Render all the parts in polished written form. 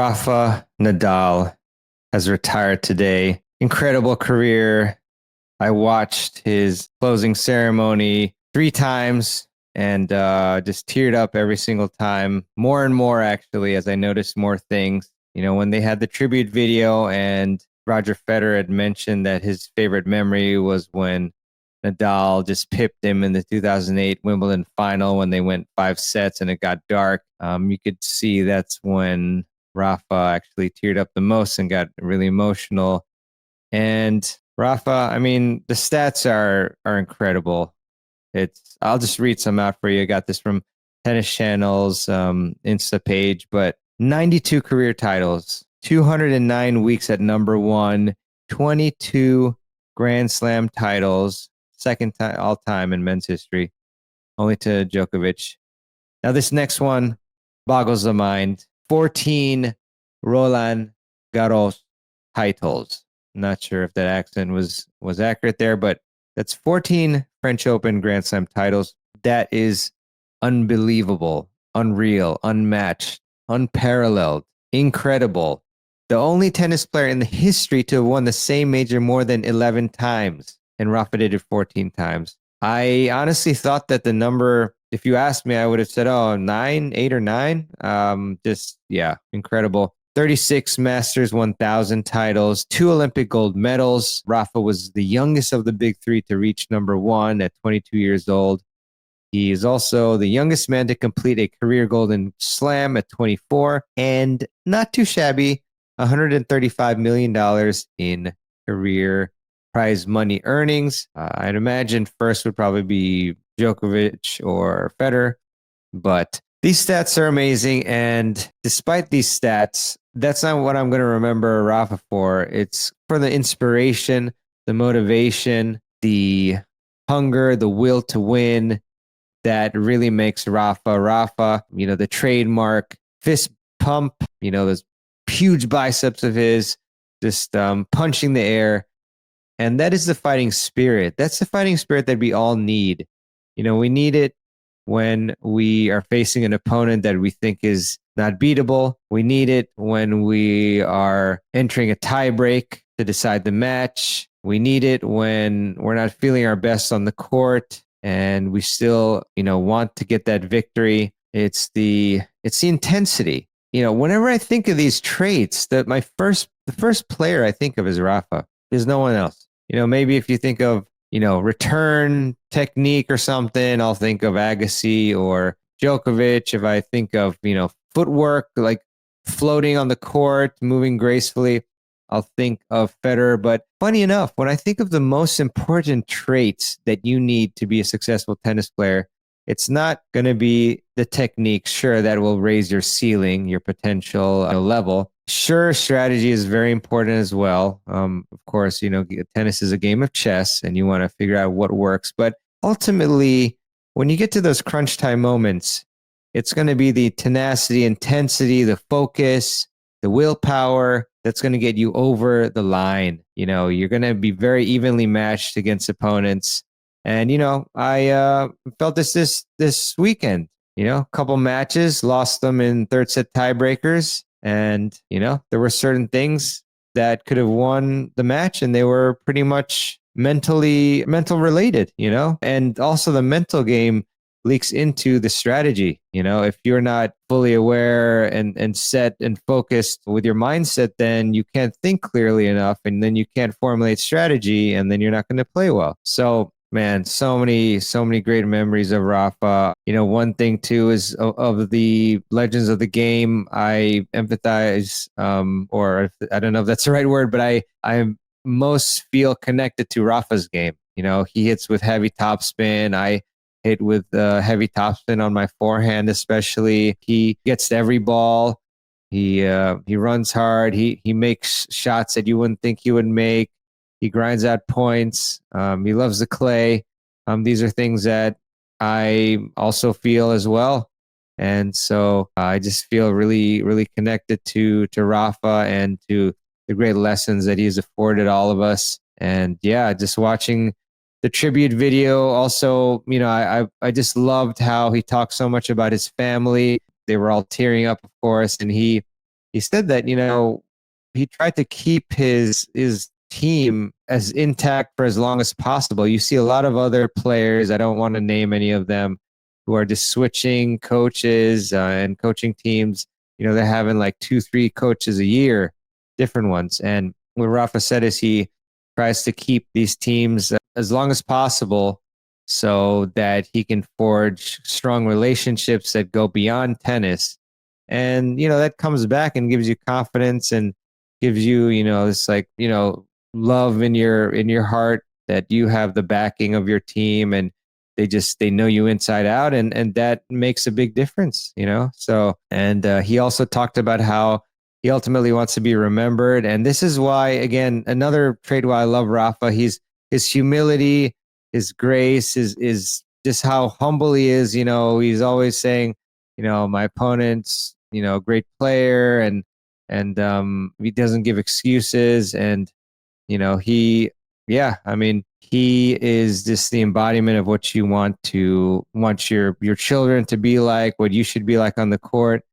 Rafa Nadal has retired today. Incredible career. I watched his closing ceremony 3 times and just teared up every single time. More and more, actually, as I noticed more things. When they had the tribute video and Roger Federer had mentioned that his favorite memory was when Nadal just pipped him in the 2008 Wimbledon final when they went 5 sets and it got dark. You could see that's when Rafa actually teared up the most and got really emotional. And Rafa, I mean, the stats are incredible. I'll just read some out for you. I got this from Tennis Channel's Insta page, but 92 career titles, 209 weeks at number one, 22 Grand Slam titles, second time all time in men's history, only to Djokovic. Now this next one boggles the mind. 14 Roland Garros titles. Not sure if that accent was accurate there, but that's 14 French Open Grand Slam titles. That is unbelievable, unreal, unmatched, unparalleled, incredible. The only tennis player in the history to have won the same major more than 11 times, and Rafa did it 14 times. I honestly thought that the number, if you asked me, I would have said, oh, 9, 8 or 9. Yeah, incredible. 36 Masters 1000 titles, 2 Olympic gold medals. Rafa was the youngest of the big three to reach number one at 22 years old. He is also the youngest man to complete a career Golden Slam at 24, and not too shabby, $135 million in career prize money earnings. I'd imagine first would probably be Djokovic or Federer, but these stats are amazing. And despite these stats, that's not what I'm going to remember Rafa for. It's for the inspiration, the motivation, the hunger, the will to win that really makes Rafa Rafa. The trademark fist pump, those huge biceps of his, just punching the air. And that is the fighting spirit. That's the fighting spirit that we all need. We need it when we are facing an opponent that we think is not beatable. We need it when we are entering a tie break to decide the match. We need it when we're not feeling our best on the court and we still, want to get that victory. It's the intensity. Whenever I think of these traits, the first player I think of is Rafa. There's no one else. Maybe if you think of, return technique or something, I'll think of Agassi or Djokovic. If I think of, footwork, like floating on the court, moving gracefully, I'll think of Federer. But funny enough, when I think of the most important traits that you need to be a successful tennis player, it's not going to be the technique. Sure, that will raise your ceiling, your potential level. Sure, strategy is very important as well. Of course, tennis is a game of chess and you want to figure out what works. But ultimately, when you get to those crunch time moments, it's going to be the tenacity, intensity, the focus, the willpower that's going to get you over the line. You're going to be very evenly matched against opponents. And, I felt this weekend, a couple matches, lost them in third set tiebreakers. And, there were certain things that could have won the match and they were pretty much mental related, and also the mental game leaks into the strategy. If you're not fully aware and set and focused with your mindset, then you can't think clearly enough and then you can't formulate strategy and then you're not going to play well. So, man, so many great memories of Rafa. One thing too is of the legends of the game, I empathize, or I don't know if that's the right word, but I most feel connected to Rafa's game. He hits with heavy topspin. I hit with heavy topspin on my forehand, especially. He gets to every ball. He runs hard. He makes shots that you wouldn't think he would make. He grinds out points. He loves the clay. These are things that I also feel as well. And so I just feel really, really connected to Rafa and to the great lessons that he's afforded all of us. And yeah, just watching the tribute video. Also, I just loved how he talked so much about his family. They were all tearing up, of course, and he he said that, he tried to keep his team as intact for as long as possible. You see a lot of other players, I don't want to name any of them, who are just switching coaches and coaching teams. They're having like two, three coaches a year, different ones. And what Rafa said is he tries to keep these teams as long as possible so that he can forge strong relationships that go beyond tennis. And, that comes back and gives you confidence and gives you, this like, love in your heart that you have the backing of your team, and they know you inside out, and that makes a big difference. So, and he also talked about how he ultimately wants to be remembered. And this is why, again, another trait why I love Rafa. His humility, his grace, is just how humble he is. He's always saying, my opponent's, a great player, and he doesn't give excuses. And yeah, I mean, he is just the embodiment of what you want your children to be like, what you should be like on the court.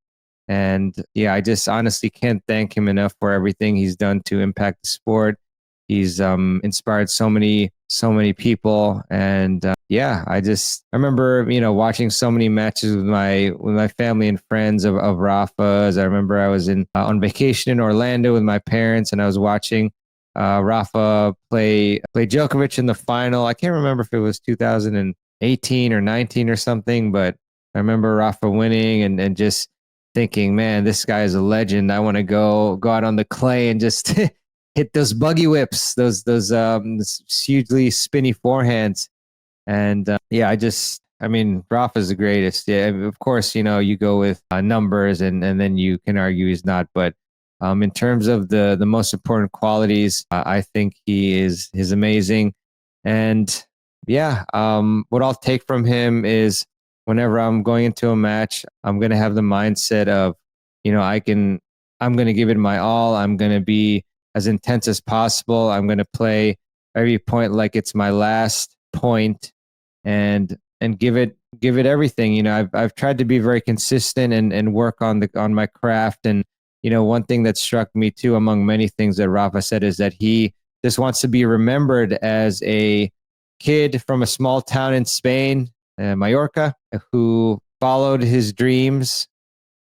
And yeah, I just honestly can't thank him enough for everything he's done to impact the sport. He's inspired so many people. And yeah, I remember, watching so many matches with my family and friends of Rafa's. I remember I was on vacation in Orlando with my parents, and I was watching Rafa play Djokovic in the final. I can't remember if it was 2018 or 19 or something, but I remember Rafa winning, and just thinking, man, this guy is a legend. I want to go out on the clay and just hit those buggy whips, those hugely spinny forehands. And yeah, I mean, Rafa's the greatest. Yeah, of course, you go with numbers, and then you can argue he's not. But in terms of the most important qualities, I think he's amazing. And yeah, what I'll take from him is whenever I'm going into a match, I'm gonna have the mindset of, I'm gonna give it my all. I'm gonna be as intense as possible. I'm gonna play every point like it's my last point, and give it everything. I've tried to be very consistent and work on my craft. And one thing that struck me too, among many things that Rafa said, is that he just wants to be remembered as a kid from a small town in Spain, Mallorca, who followed his dreams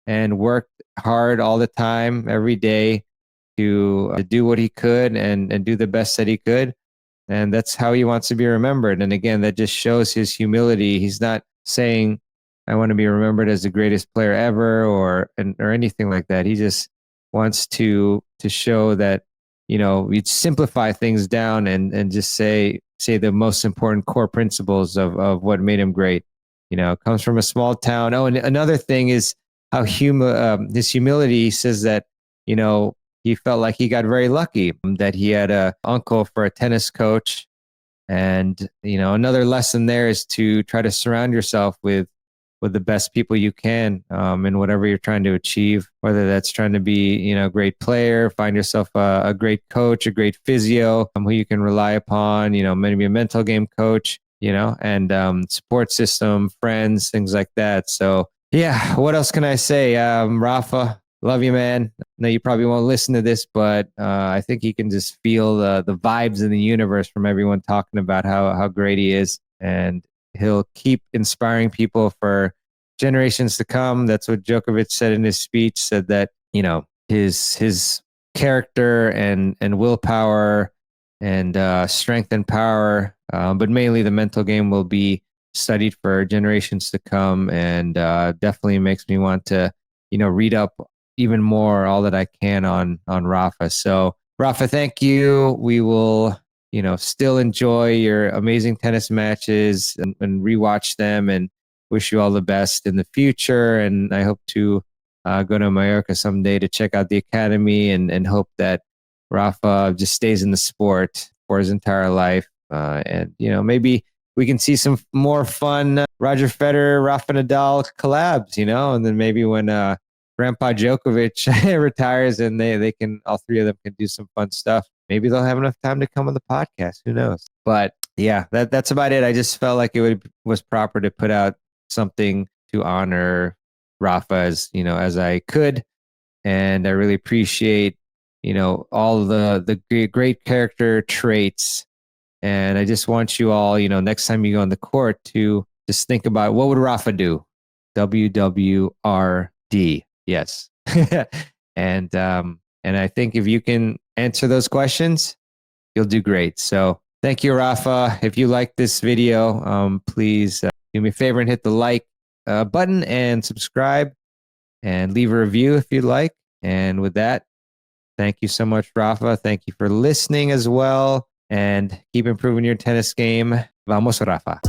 and worked hard all the time, every day, to do what he could and do the best that he could. And that's how he wants to be remembered. And again, that just shows his humility. He's not saying, I want to be remembered as the greatest player ever, or anything like that. He just wants to show that, we simplify things down, and just say the most important core principles of what made him great. Comes from a small town. Oh, and another thing is how his humility. He says that, you know, he felt like he got very lucky, that he had a uncle for a tennis coach. And, another lesson there is to try to surround yourself with the best people you can, in whatever you're trying to achieve, whether that's trying to be, a great player, find yourself a great coach, a great physio, who you can rely upon, maybe a mental game coach, and support system, friends, things like that. So yeah, what else can I say? Rafa, love you, man. I know you probably won't listen to this, but I think you can just feel the vibes in the universe from everyone talking about how great he is. And he'll keep inspiring people for generations to come. That's what Djokovic said in his speech, said that, his character and willpower and strength and power, but mainly the mental game, will be studied for generations to come. And definitely makes me want to, read up even more, all that I can on Rafa. So Rafa, thank you. We will, still enjoy your amazing tennis matches and rewatch them, and wish you all the best in the future. And I hope to go to Mallorca someday to check out the academy, and hope that Rafa just stays in the sport for his entire life. And, maybe we can see some more fun Roger Federer, Rafa Nadal collabs, and then maybe when Grandpa Djokovic retires, and they can, all three of them can do some fun stuff. Maybe they'll have enough time to come on the podcast. Who knows? But yeah, that's about it. I just felt like was proper to put out something to honor Rafa as I could. and I really appreciate, all the great character traits. And I just want you all, next time you go on the court to just think about what would Rafa do? WWRD. Yes. And I think if you can answer those questions, you'll do great. So thank you, Rafa. If you like this video, please do me a favor and hit the like button and subscribe and leave a review if you'd like. And with that, thank you so much, Rafa. Thank you for listening as well. And keep improving your tennis game. Vamos, Rafa.